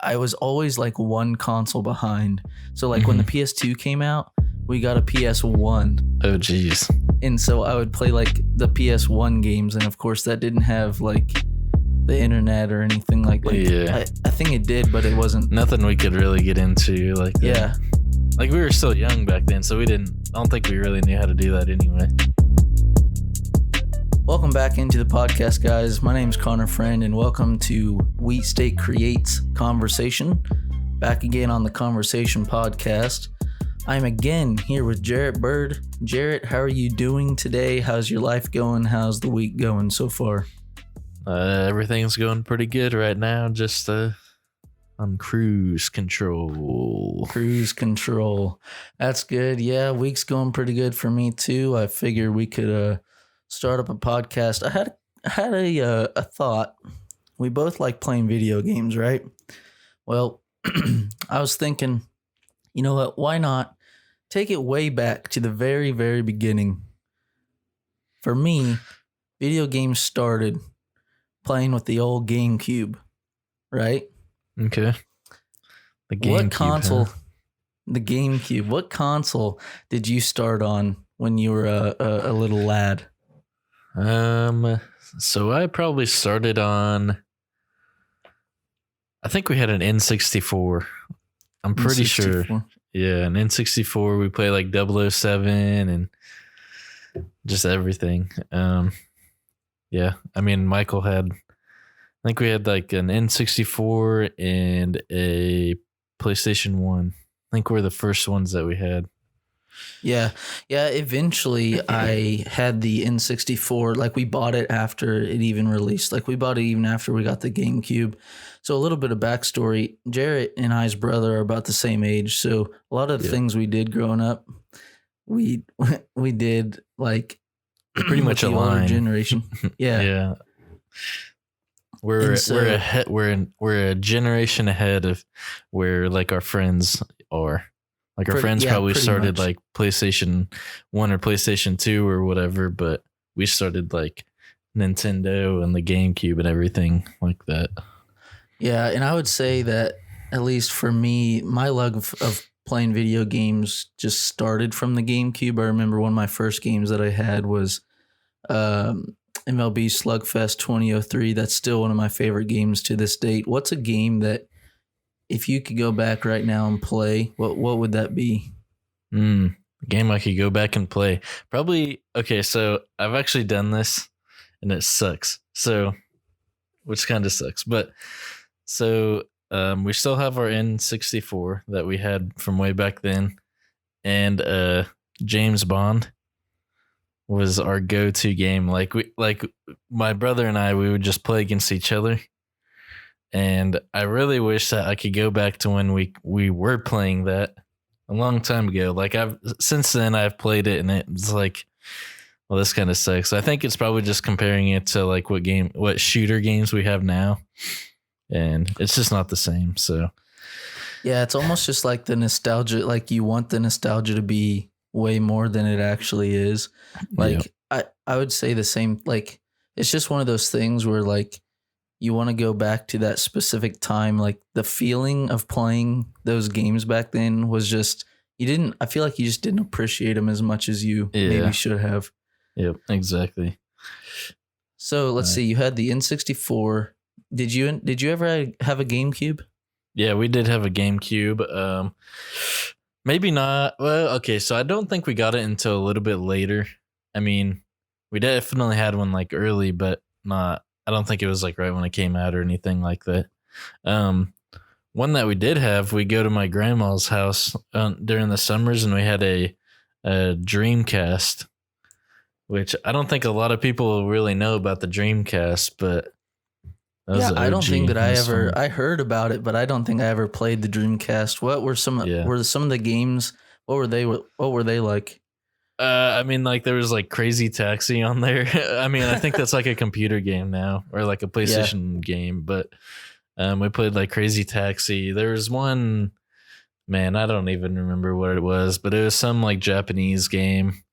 I was always like one console behind. So like when the PS2 came out, we got a PS1. Oh, geez. And so I would play like the PS1 games. And of course, that didn't have like the internet or anything like Yeah. I think it did, but it wasn't. Nothing we could really get into like that. Yeah. Like we were still young back then, so I don't think we really knew how to do that anyway. Welcome back into the podcast, guys. My name's Connor Friend, and welcome to Wheat State Creates Conversation. Back again on the Conversation podcast. I'm again here with Jarrett Bird. Jarrett, how are you doing today? How's your life going? How's the week going so far? Everything's going pretty good right now. Just on cruise control. Cruise control. That's good. Yeah, week's going pretty good for me too. I figured we could start up a podcast. I had a thought. We both like playing video games, right? Well, I was thinking, you know what? Why not take it way back to the very, very beginning? For me, video games started playing with the old Gamecube, right? Okay. The Gamecube. What console? Huh? The Gamecube. What console did you start on when you were a little lad? So I probably started on, I think we had an N64. I'm pretty N64. sure. Yeah, an N64. We played like 007 and just everything. Yeah, I mean, Michael had, I think we had like an N64 and a PlayStation 1. I think we're the first ones that we had. Yeah. Eventually, I had the N64. Like, we bought it after it even released. Like, we bought it even after we got the GameCube. So, a little bit of backstory. Jarrett and I's brother are about the same age. So, a lot of the things we did growing up, we did like pretty much the older aligned generation. Yeah. Yeah. We're a generation ahead of where like our friends are. Like our friends probably started like PlayStation 1 or PlayStation 2 or whatever, but we started like Nintendo and the GameCube and everything like that. Yeah, and I would say that at least for me, my love of playing video games just started from the GameCube. I remember one of my first games that I had was MLB Slugfest 2003. That's still one of my favorite games to this date. What's a game that if you could go back right now and play, what would that be? A game I could go back and play. Probably, okay, so I've actually done this and it sucks. So, which kind of sucks. But, so we still have our N64 that we had from way back then. And James Bond was our go-to game. Like my brother and I, we would just play against each other. And I really wish that I could go back to when we were playing that a long time ago. Like since then I've played it and it's like, well, this kind of sucks. I think it's probably just comparing it to like what shooter games we have now. And it's just not the same. So yeah, it's almost just like the nostalgia. Like you want the nostalgia to be way more than it actually is. Like I would say the same, like it's just one of those things where like, you want to go back to that specific time. Like the feeling of playing those games back then was just, I feel like you just didn't appreciate them as much as you maybe should have. Yep, exactly. So let's see, you had the N64. Did you ever have a GameCube? Yeah, we did have a GameCube. Maybe not. Well, okay. So I don't think we got it until a little bit later. I mean, we definitely had one like early, but I don't think it was like right when it came out or anything like that. One that we did have, we go to my grandma's house during the summers and we had a Dreamcast, which I don't think a lot of people really know about the Dreamcast, but I don't think that I heard about it, but I don't think I ever played the Dreamcast. What were some of the games? What were they like? I mean, like there was like Crazy Taxi on there. I mean, I think that's like a computer game now or like a PlayStation game, but we played like Crazy Taxi. There was one, man, I don't even remember what it was, but it was some like Japanese game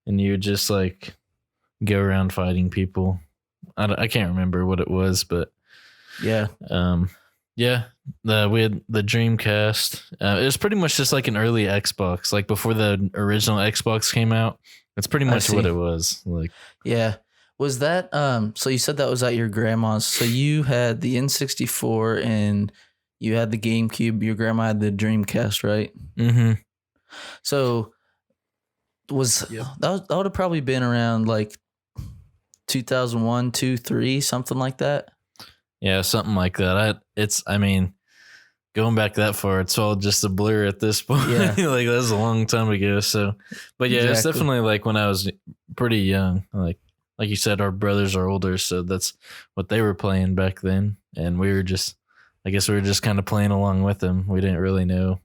and you would just like go around fighting people. I can't remember what it was, but yeah. Yeah, we had the Dreamcast. It was pretty much just like an early Xbox, like before the original Xbox came out. That's pretty I much what see. it was. Like, Yeah. Was that so you said that was at your grandma's. So you had the N64 and you had the GameCube, your grandma had the Dreamcast, right? mm-hmm. So was Yep. that would have probably been around like 2001, 2, 3, something like that. Yeah, something like that. I mean, going back that far, it's all just a blur at this point. Yeah. Like that was a long time ago. So, but yeah, it's Exactly. definitely like when I was pretty young. Like you said, our brothers are older, so that's what they were playing back then, and we were just, I guess we were just kind of playing along with them. We didn't really know.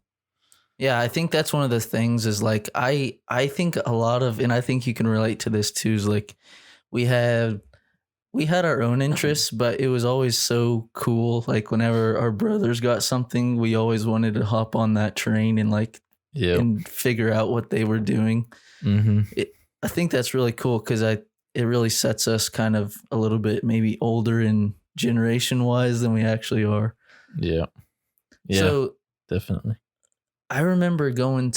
Yeah, I think that's one of the things is like I think a lot of, and I think you can relate to this too, is like we had our own interests, but it was always so cool. Like whenever our brothers got something, we always wanted to hop on that train and like Yeah. and figure out what they were doing. Mm-hmm. I think that's really cool because it really sets us kind of a little bit maybe older in generation wise than we actually are. Yeah. Yeah. So definitely. I remember going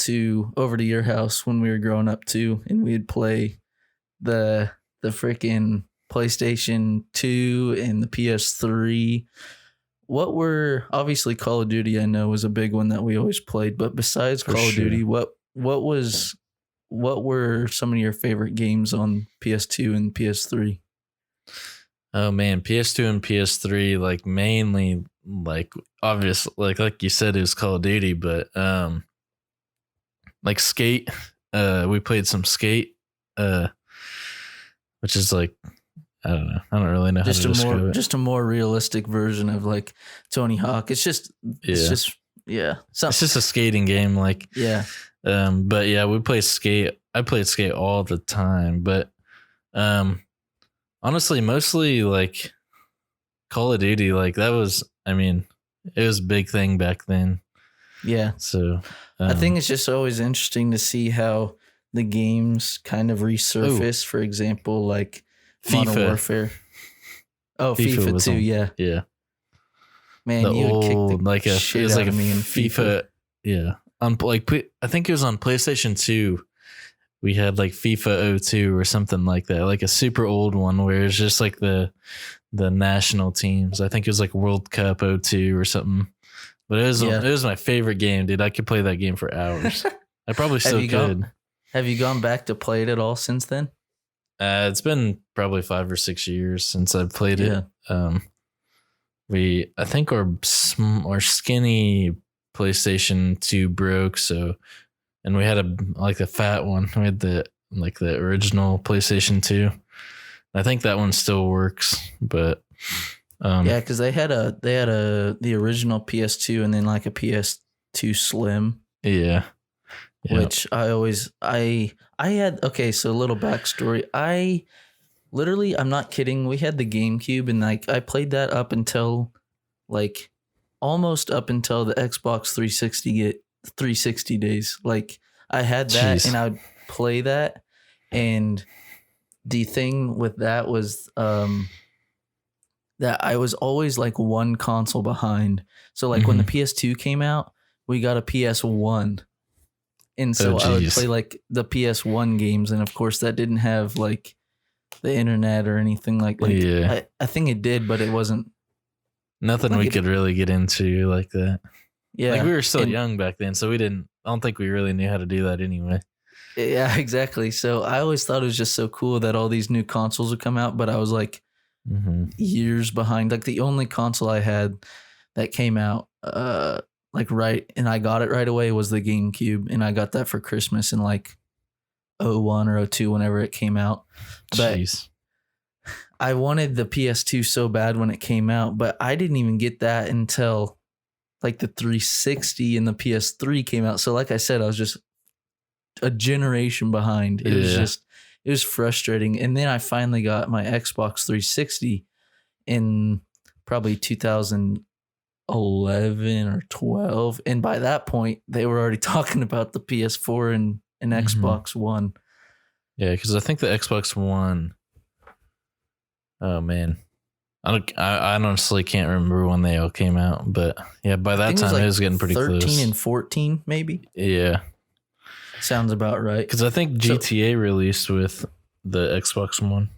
over to your house when we were growing up too, and we'd play the freaking PlayStation 2 and the PS3. What were obviously Call of Duty? I know was a big one that we always played, but besides For Call of sure. Duty, what were some of your favorite games on PS2 and PS3? Oh man, PS2 and PS3, like mainly, like obvious, like you said, it was Call of Duty, but like Skate. We played some Skate, which is like, I don't know. I don't really know how to describe it. Just a more realistic version of like Tony Hawk. It's just It's just yeah. But yeah, we played Skate. I played Skate all the time, but honestly, mostly like Call of Duty. Like that was, I mean, it was a big thing back then. Yeah. So I think it's just always interesting to see how the games kind of resurface. For example, like Modern FIFA. Warfare. Oh, FIFA too. Yeah. Yeah. Man, The you would kick old, the like a, shit it was out like a of me in FIFA. Yeah. I think it was on PlayStation 2. We had like FIFA 02 or something like that, like a super old one where it's just like the national teams. I think it was like World Cup 02 or something. But it was my favorite game, dude. I could play that game for hours. I probably still could. Have you gone back to play it at all since then? It's been probably 5 or 6 years since I've played it. I think our skinny PlayStation 2 broke, so, and we had a fat one. We had the original PlayStation 2. I think that one still works, but yeah, because they had the original PS2 and then like a PS2 Slim. Yeah. Which I had. Okay, so a little backstory. I'm not kidding. We had the GameCube and like I played that up until like almost up until the Xbox 360 days. Like I had that. Jeez. And I would play that. And the thing with that was that I was always like one console behind. So like when the PS2 came out, we got a PS1. And so I would play like the PS1 games. And of course that didn't have like the internet or anything like yeah. I think it did, but it wasn't. Nothing like we could really get into like that. Yeah. Like we were still young back then, so I don't think we really knew how to do that anyway. Yeah, exactly. So I always thought it was just so cool that all these new consoles would come out, but I was like years behind. Like the only console I had that came out and I got it right away was the GameCube, and I got that for Christmas in like 01 or 02 whenever it came out. But jeez. I wanted the PS2 so bad when it came out, but I didn't even get that until like the 360 and the PS3 came out. So like I said, I was just a generation behind. It was frustrating. And then I finally got my Xbox 360 in probably 2011 or 12. And by that point, they were already talking about the PS4 and Xbox One. Yeah, because I think the Xbox One, oh man, I honestly can't remember when they all came out, but yeah, by that time it was getting pretty 13 close. and 14, maybe. Yeah, Sounds about right. because I think GTA released with the Xbox One.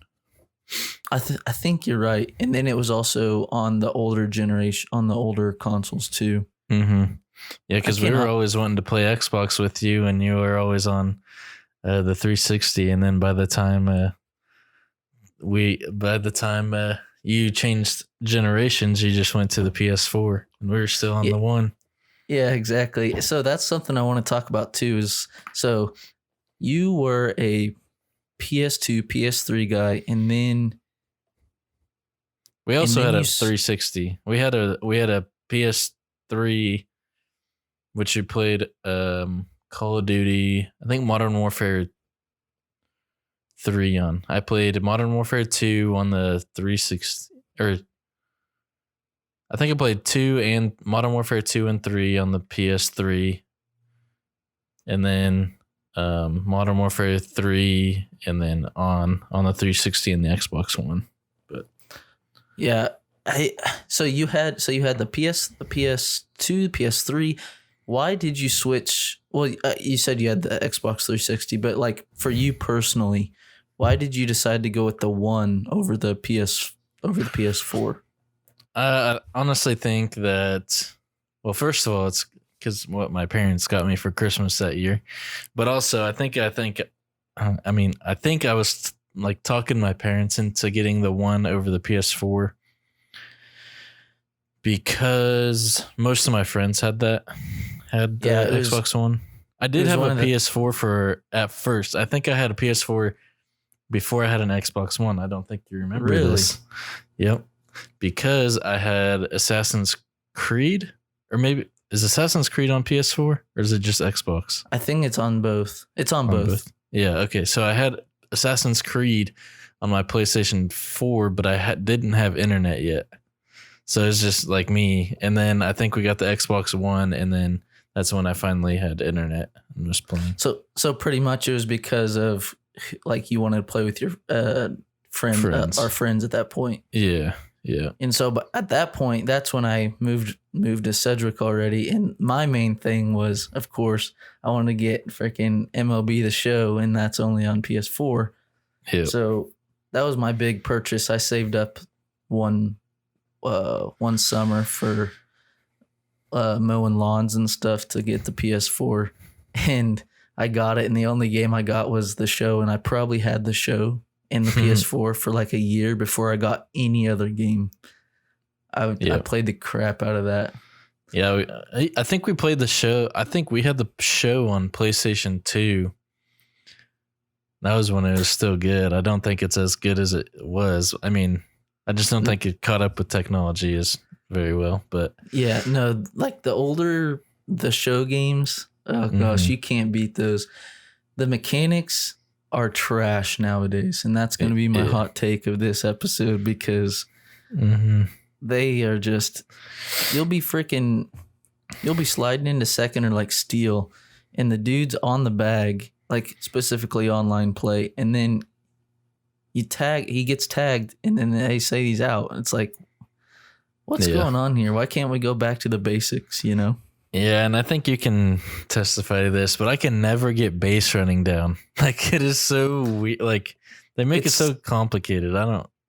I think you're right. And then it was also on the older generation, on the older consoles too. Mm-hmm. Yeah, because we were always wanting to play Xbox with you, and you were always on the 360. And then by the time you changed generations, you just went to the PS4, and we were still on the one. Yeah, exactly. So that's something I want to talk about too. So you were a PS2, PS3 guy, and then we also had a 360. We had a PS3, which you played Call of Duty, I think Modern Warfare 3 on. I played Modern Warfare 2 on the 360, or I think I played 2 and Modern Warfare 2 and 3 on the PS3, and then Modern Warfare 3, and then on the 360 and the Xbox One. But yeah, so you had the PS2, PS3. Why did you switch? Well, you said you had the Xbox 360, but like for you personally, why did you decide to go with the one over the PS4? I honestly think that, well, first of all, it's because what my parents got me for Christmas that year, but also I think I was like talking my parents into getting the one over the PS4 because most of my friends had the Xbox One. I did have a PS4 at first. I think I had a PS4 before I had an Xbox One. I don't think you remember this. Yep. Because I had Assassin's Creed, or maybe is Assassin's Creed on PS4 or is it just Xbox? I think it's on both. It's on both. Yeah. Okay. So I had Assassin's Creed on my PlayStation 4, but I didn't have internet yet. So it's just like me. And then I think we got the Xbox One, and then that's when I finally had internet and was playing. So pretty much it was because of like you wanted to play with your friends. Our friends at that point. Yeah. Yeah. And so, but at that point, that's when I moved to Cedric already. And my main thing was, of course, I wanted to get freaking MLB The Show, and that's only on PS4. Yep. So that was my big purchase. I saved up one summer for mowing lawns and stuff to get the PS4, and I got it. And the only game I got was The Show, and I probably had The Show in the PS4 for like a year before I got any other game. I played the crap out of that. Yeah, I think we played The Show. I think we had The Show on PlayStation 2. That was when it was still good. I don't think it's as good as it was. I mean, I just don't think it caught up with technology as very well. But yeah, no, like the older The Show games, oh gosh, you can't beat those. The mechanics are trash nowadays, and that's going to be my hot take of this episode, because they are just, you'll be sliding into second or like steal, and the dude's on the bag, like specifically online play, and then he gets tagged, and then they say he's out. It's like, what's going on here? Why can't we go back to the basics, you know? Yeah, and I think you can testify to this, but I can never get base running down. Like, it is so weird. Like, they make it so complicated. I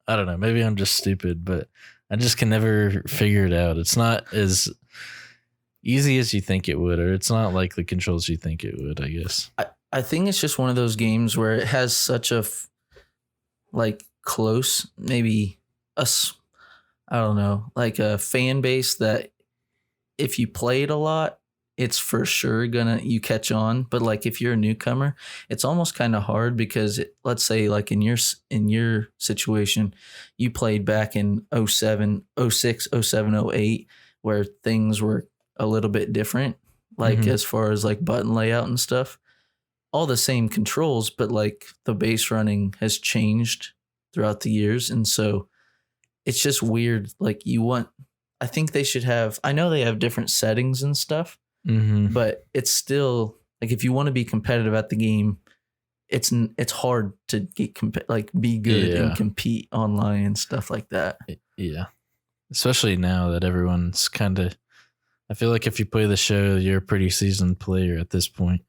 don't know. Maybe I'm just stupid, but I just can never figure it out. It's not as easy as you think it would, or it's not like the controls you think it would, I guess. I think it's just one of those games where it has such a close, maybe I don't know, like a fan base that if you play it a lot, it's for sure you catch on. But like if you're a newcomer, it's almost kind of hard, because let's say like in your situation, you played back in 07, 06, 07, 08, where things were a little bit different, like as far as like button layout and stuff. All the same controls, but like the base running has changed throughout the years. And so it's just weird. Like I think they should have, I know they have different settings and stuff, but it's still like, if you want to be competitive at the game, it's hard to get be good and compete online and stuff like that. Yeah. Especially now that everyone's kind of. I feel like if you play the show, you're a pretty seasoned player at this point.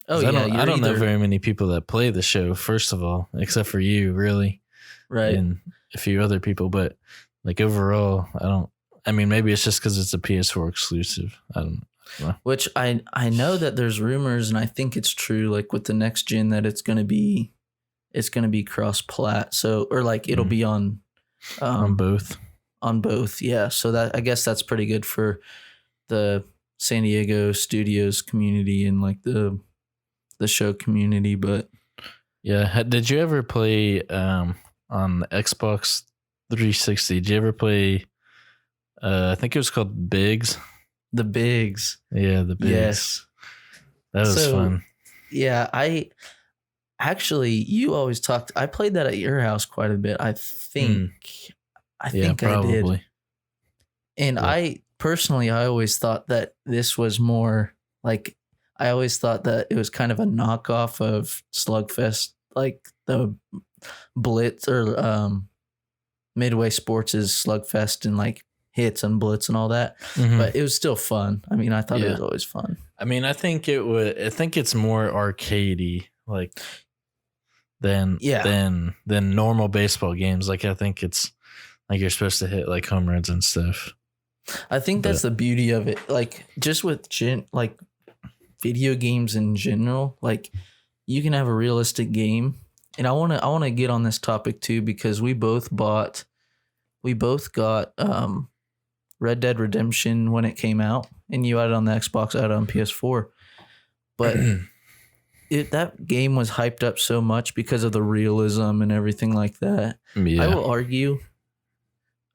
Oh I yeah, don't know very many people that play the show. First of all, except for you, really, right. and a few other people. But like overall, I don't. I mean, maybe it's just because it's a PS4 exclusive. I don't know. Which I know that there's rumors, and I think it's true. Like with the next gen, that it's gonna be cross plat. So or like it'll be on both. On both, yeah. So that I guess that's pretty good for the San Diego studios community and like the show community. But yeah, did you ever play on the Xbox 360? Did you ever play? I think it was called Biggs. The Biggs. Yeah, the Biggs. Yes. That was fun. Yeah, I actually, you always talked. I played that at your house quite a bit. I think I did. And yeah. I personally, I always thought that this was more like, I always thought that it was kind of a knockoff of Slugfest, like the Blitz or Midway Sports' Slugfest and like hits and Blitz and all that. Mm-hmm. But it was still fun. I mean, I thought it was always fun. I mean, I think it's more arcadey, like than normal baseball games. Like I think it's like you're supposed to hit like home runs and stuff. I think that's the beauty of it. Like just with like video games in general, like you can have a realistic game. And I want to get on this topic too, because we both got Red Dead Redemption when it came out, and you had it on the Xbox, I had it on PS4. But that game was hyped up so much because of the realism and everything like that. Yeah. I will argue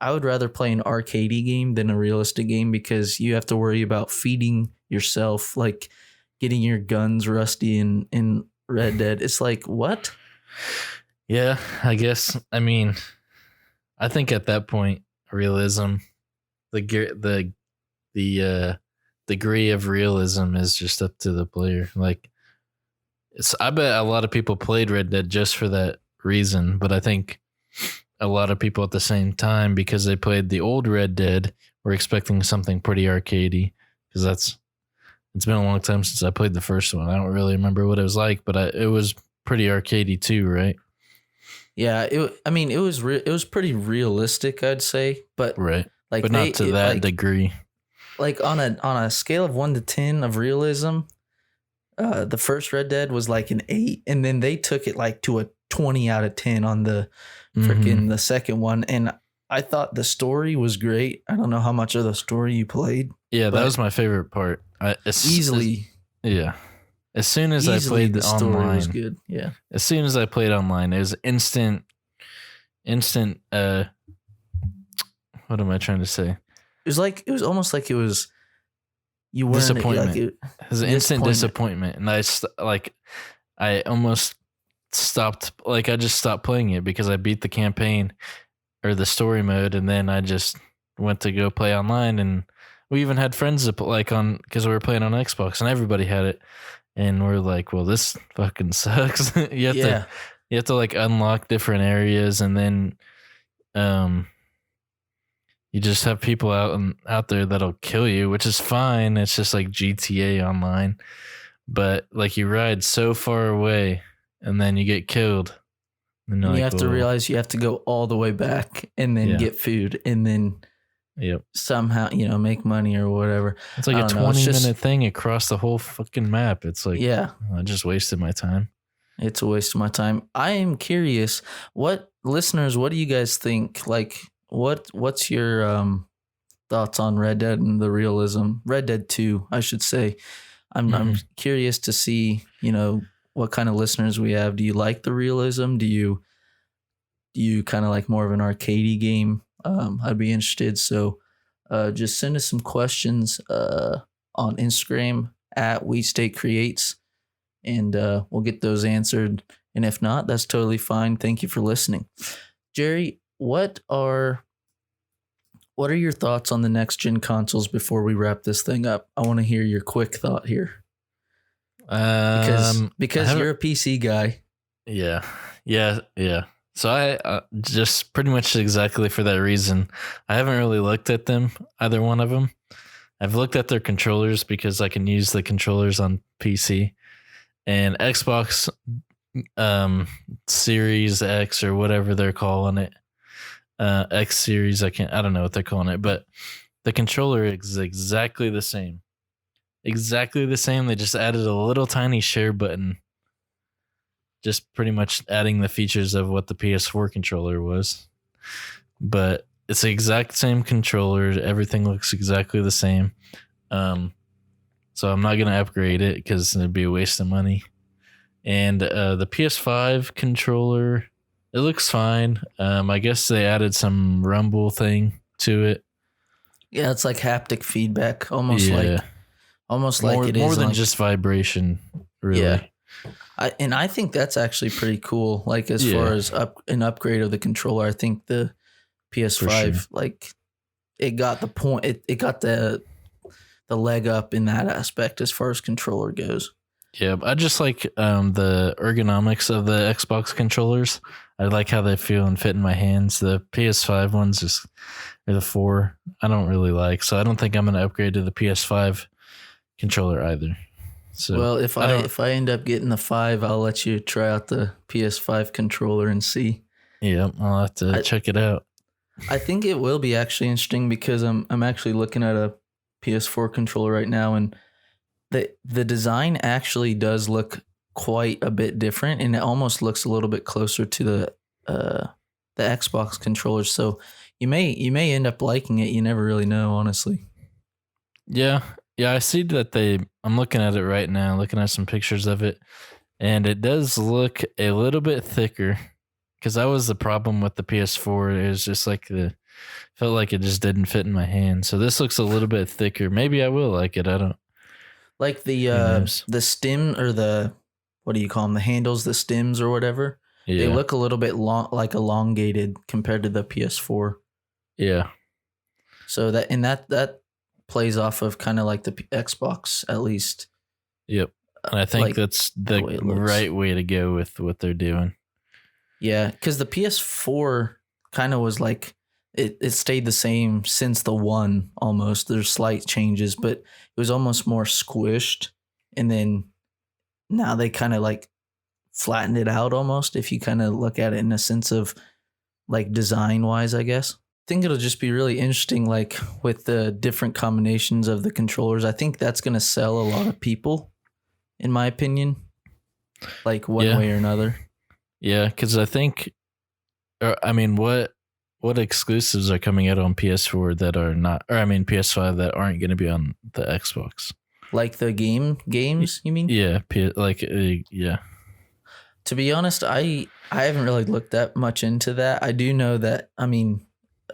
I would rather play an arcadey game than a realistic game, because you have to worry about feeding yourself, like getting your guns rusty in Red Dead. It's like, what? Yeah, I guess. I mean, I think at that point, realism, the degree of realism is just up to the player. Like, I bet a lot of people played Red Dead just for that reason, but I think a lot of people at the same time, because they played the old Red Dead, were expecting something pretty arcadey, because it's been a long time since I played the first one. I don't really remember what it was like, but it was pretty arcadey too, right? Yeah, it was pretty realistic, I'd say, but right, like, but not to that degree. Like on a scale of 1 to 10 of realism, the first Red Dead was like an 8, and then they took it like to a 20 out of 10 on the freaking the second one. And I thought the story was great. I don't know how much of the story you played. Yeah, that was my favorite part. Easily. Yeah. As soon as I played the story online, was good. Yeah. As soon as I played online, it was instant. What am I trying to say? It was almost like it was. You weren't disappointment. It was an instant disappointment, and I almost stopped. Like I just stopped playing it because I beat the campaign or the story mode, and then I just went to go play online, and we even had friends that because we were playing on Xbox, and everybody had it. And we're like, well, this fucking sucks. you have to like unlock different areas, and then you just have people out there that'll kill you, which is fine. It's just like GTA Online. But like you ride so far away and then you get killed. And you have to realize you have to go all the way back and then get food and then somehow, make money or whatever. It's like a 20-minute thing across the whole fucking map. It's like, I just wasted my time. It's a waste of my time. I am curious, listeners, what do you guys think? Like, what's your thoughts on Red Dead and the realism? Red Dead 2, I should say. I'm curious to see, what kind of listeners we have. Do you like the realism? Do you kind of like more of an arcadey game? I'd be interested. So just send us some questions on Instagram at WeStateCreates, and we'll get those answered. And if not, that's totally fine. Thank you for listening. Jerry, what are your thoughts on the next gen consoles before we wrap this thing up? I want to hear your quick thought here. Because you're a PC guy. Yeah. So I just pretty much exactly for that reason, I haven't really looked at them, either one of them. I've looked at their controllers because I can use the controllers on PC and Xbox Series X or whatever they're calling it. X Series, I don't know what they're calling it, but the controller is exactly the same. Exactly the same. They just added a little tiny share button. Just pretty much adding the features of what the PS4 controller was. But it's the exact same controller. Everything looks exactly the same. So I'm not going to upgrade it because it'd be a waste of money. And the PS5 controller, it looks fine. I guess they added some rumble thing to it. Yeah, it's like haptic feedback, almost more, like it is more than like, just vibration, really. Yeah. I think that's actually pretty cool. Like as far as an upgrade of the controller, I think the PS5 like it got the point. It got the leg up in that aspect as far as controller goes. Yeah, I just like the ergonomics of the Xbox controllers. I like how they feel and fit in my hands. The PS5 ones or the 4, I don't really like. So I don't think I'm going to upgrade to the PS5 controller either. So well, if I end up getting the 5, I'll let you try out the PS5 controller and see. Yeah, I'll have to check it out. I think it will be actually interesting because I'm actually looking at a PS4 controller right now, and the design actually does look quite a bit different, and it almost looks a little bit closer to the Xbox controllers. So you may end up liking it. You never really know, honestly. Yeah, I see that I'm looking at it right now, looking at some pictures of it, and it does look a little bit thicker. Because that was the problem with the PS4. It was just like felt like it just didn't fit in my hand. So this looks a little bit thicker. Maybe I will like it. I don't. Like the stem or the, what do you call them? The handles, the stems or whatever. Yeah. They look a little bit like elongated compared to the PS4. Yeah. So that plays off of kind of like the Xbox at least. Yep. And I think like that's the right way to go with what they're doing. Yeah, because the PS4 kind of was like, it stayed the same since the 1 almost. There's slight changes, but it was almost more squished. And then now they kind of like flattened it out almost, if you kind of look at it in a sense of like design wise, I guess. I think it'll just be really interesting, like with the different combinations of the controllers. I think that's going to sell a lot of people, in my opinion, like one way or another. Yeah, because I think, what exclusives are coming out on PS4 that are not, PS5 that aren't going to be on the Xbox? Like the games, you mean? Yeah, yeah. To be honest, I haven't really looked that much into that. I do know that,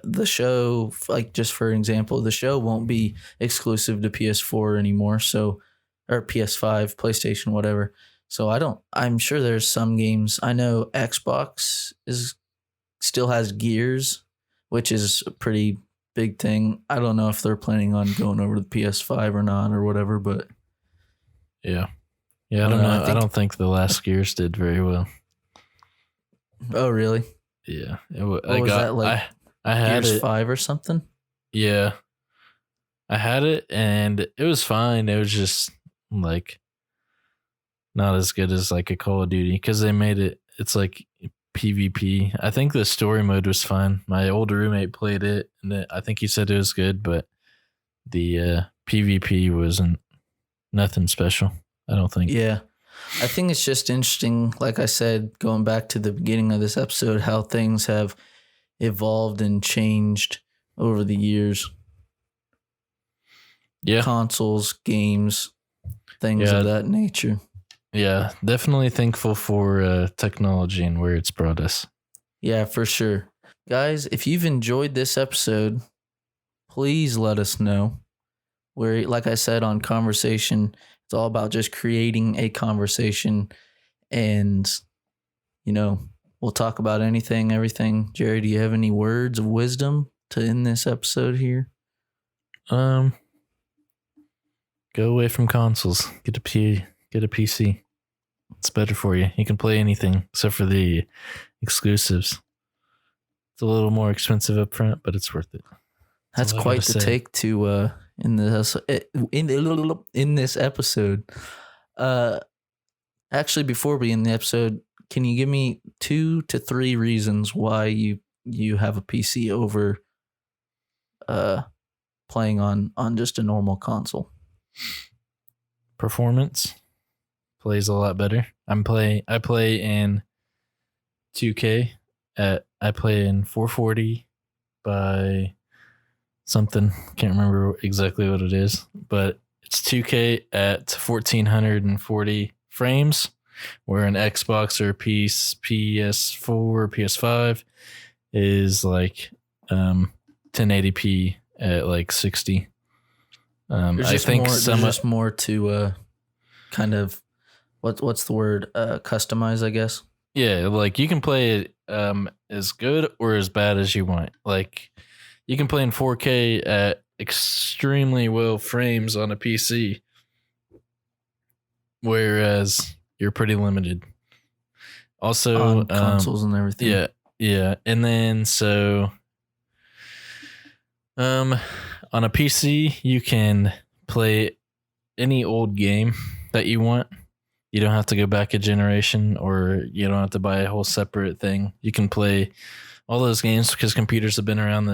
the show, like just for example, the show won't be exclusive to PS4 anymore, or PS5, PlayStation, whatever. So I'm sure there's some games. I know Xbox still has Gears, which is a pretty big thing. I don't know if they're planning on going over to the PS5 or not or whatever, but yeah. Yeah, I don't know. I don't think the last Gears did very well. Oh, really? Yeah. I had Gears 5 or something? Yeah. I had it and it was fine. It was just like not as good as like a Call of Duty because they made it's like PvP. I think the story mode was fine. My old roommate played it and I think he said it was good, but the PvP wasn't nothing special, I don't think. Yeah. I think it's just interesting, like I said, going back to the beginning of this episode, how things have evolved and changed over the years. Yeah. Consoles, games, things of that nature. Yeah, definitely thankful for technology and where it's brought us. Yeah, for sure. Guys, if you've enjoyed this episode, please let us know. Where, like I said, on Conversation, it's all about just creating a conversation and, we'll talk about anything, everything. Jerry, do you have any words of wisdom to end this episode here? Go away from consoles. Get a PC. It's better for you. You can play anything except for the exclusives. It's a little more expensive up front, but it's worth it. That's all I quite gotta the say. take to in this episode. Actually, before we end the episode, can you give me 2 to 3 reasons why you have a PC over playing on just a normal console? Performance plays a lot better. I play in 2K I play in 440 by something. Can't remember exactly what it is, but it's 2K at 1440 frames, where an Xbox or PS4 or PS5 is like 1080p at like 60. I think there's just more to kind of what's the word, customize, I guess. Yeah, like you can play it as good or as bad as you want. Like you can play in 4K at extremely well frames on a PC, whereas you're pretty limited. Also, On consoles and everything. yeah, and then so on a PC you can play any old game that you want. You don't have to go back a generation, or you don't have to buy a whole separate thing. You can play all those games because computers have been around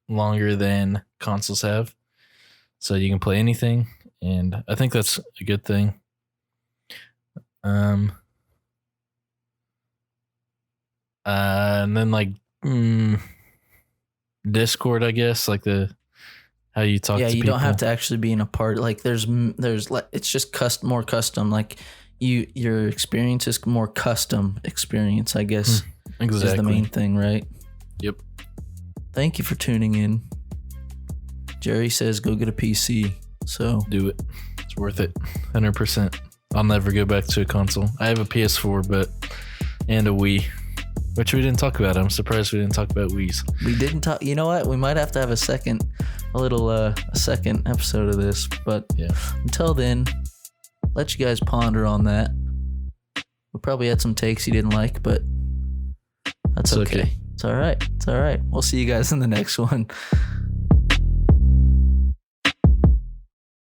longer than consoles have. So you can play anything, and I think that's a good thing. And then like Discord, I guess, like how you talk to people. Yeah, you don't have to actually be in a party. Like there's like, it's just more custom. Like your experience is more custom experience, I guess. Exactly. Is the main thing, right? Yep. Thank you for tuning in. Jerry says go get a PC. So do it. It's worth it. 100%. I'll never go back to a console. I have a PS4 and a Wii, which we didn't talk about. I'm surprised we didn't talk about Wii's. We didn't talk. You know what? We might have to have a second episode of this. But yeah, until then, let you guys ponder on that. We probably had some takes you didn't like, but that's okay. It's all right. It's all right. We'll see you guys in the next one.